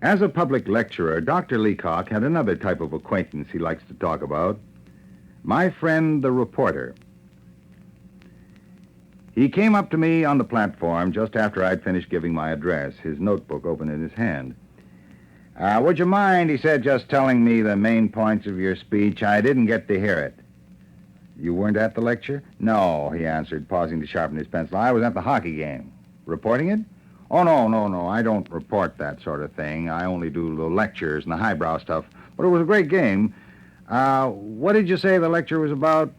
As a public lecturer, Dr. Leacock had another type of acquaintance he likes to talk about. My friend, the reporter. He came up to me on the platform just after I'd finished giving my address, his notebook open in his hand. Would you mind, he said, just telling me the main points of your speech? I didn't get to hear it. You weren't at the lecture? No, he answered, pausing to sharpen his pencil. I was at the hockey game. Reporting it? Oh, no. I don't report that sort of thing. I only do the lectures and the highbrow stuff. But it was a great game. What did you say the lecture was about?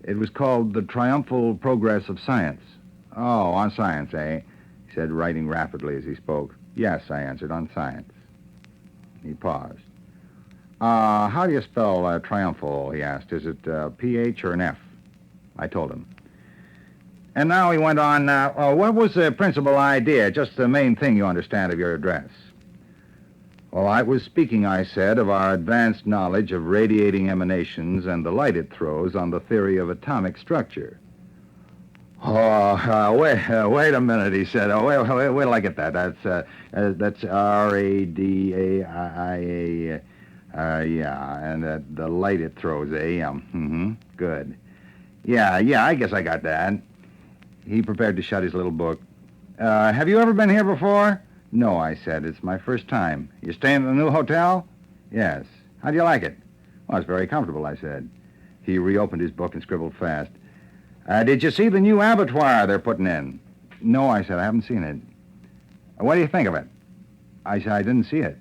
It was called The Triumphal Progress of Science. Oh, on science, eh? He said, writing rapidly as he spoke. Yes, I answered, on science. He paused. How do you spell triumphal, he asked. Is it P-H or an F? I told him. And now he went on, what was the principal idea, just the main thing you understand of your address? Well, I was speaking, I said, of our advanced knowledge of radiating emanations and the light it throws on the theory of atomic structure. Wait a minute, he said. Wait till I get that. That's R-A-D-A-I-A, yeah, and the light it throws, eh? Good. Yeah, I guess I got that. He prepared to shut his little book. Have you ever been here before? No, I said. It's my first time. You staying at the new hotel? Yes. How do you like it? Well, it's very comfortable, I said. He reopened his book and scribbled fast. Did you see the new abattoir they're putting in? No, I said. I haven't seen it. What do you think of it? I said, I didn't see it.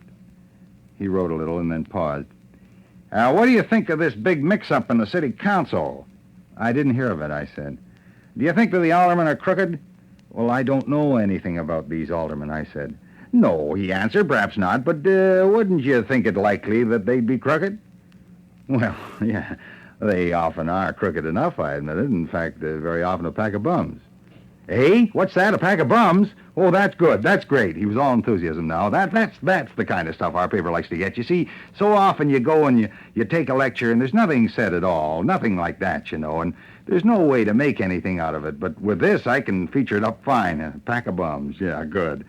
He wrote a little and then paused. What do you think of this big mix-up in the city council? I didn't hear of it, I said. Do you think that the aldermen are crooked? Well, I don't know anything about these aldermen, I said. No, he answered, perhaps not, but wouldn't you think it likely that they'd be crooked? Well, yeah, they often are crooked enough, I admitted. In fact, very often a pack of bums. Eh? What's that, a pack of bums? Oh, that's good, that's great. He was all enthusiasm now. That's the kind of stuff our paper likes to get. You see, so often you go and you take a lecture and there's nothing said at all, nothing like that, you know, and there's no way to make anything out of it. But with this, I can feature it up fine. A pack of bums, yeah, good.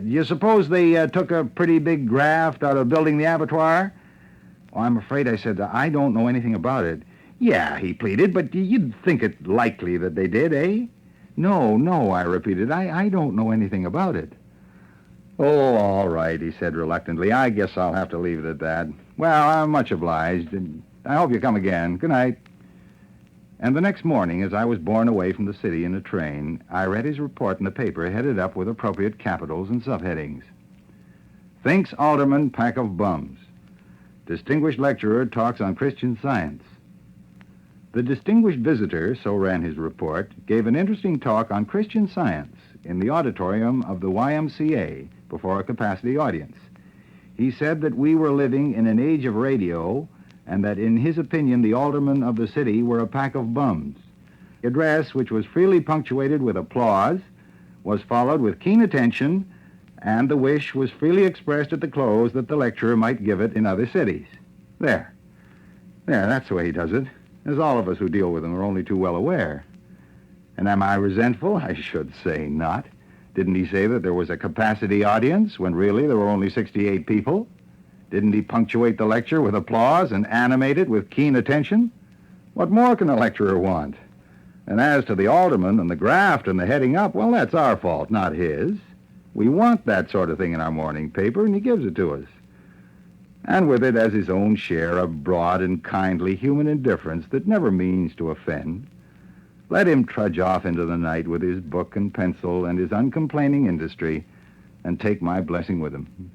You suppose they took a pretty big graft out of building the abattoir? Oh, I'm afraid, I said, I don't know anything about it. Yeah, he pleaded, but you'd think it likely that they did, eh? No, I repeated. I don't know anything about it. Oh, all right, he said reluctantly. I guess I'll have to leave it at that. Well, I'm much obliged, and I hope you come again. Good night. And the next morning, as I was borne away from the city in a train, I read his report in the paper headed up with appropriate capitals and subheadings. Thinks Alderman pack of bums. Distinguished lecturer talks on Christian Science. The distinguished visitor, so ran his report, gave an interesting talk on Christian Science in the auditorium of the YMCA before a capacity audience. He said that we were living in an age of radio and that in his opinion the aldermen of the city were a pack of bums. The address, which was freely punctuated with applause, was followed with keen attention, and the wish was freely expressed at the close that the lecturer might give it in other cities. There, that's the way he does it. As all of us who deal with him are only too well aware. And am I resentful? I should say not. Didn't he say that there was a capacity audience when really there were only 68 people? Didn't he punctuate the lecture with applause and animate it with keen attention? What more can a lecturer want? And as to the alderman and the graft and the heading up, well, that's our fault, not his. We want that sort of thing in our morning paper, and he gives it to us. And with it as his own share of broad and kindly human indifference that never means to offend. Let him trudge off into the night with his book and pencil and his uncomplaining industry, and take my blessing with him.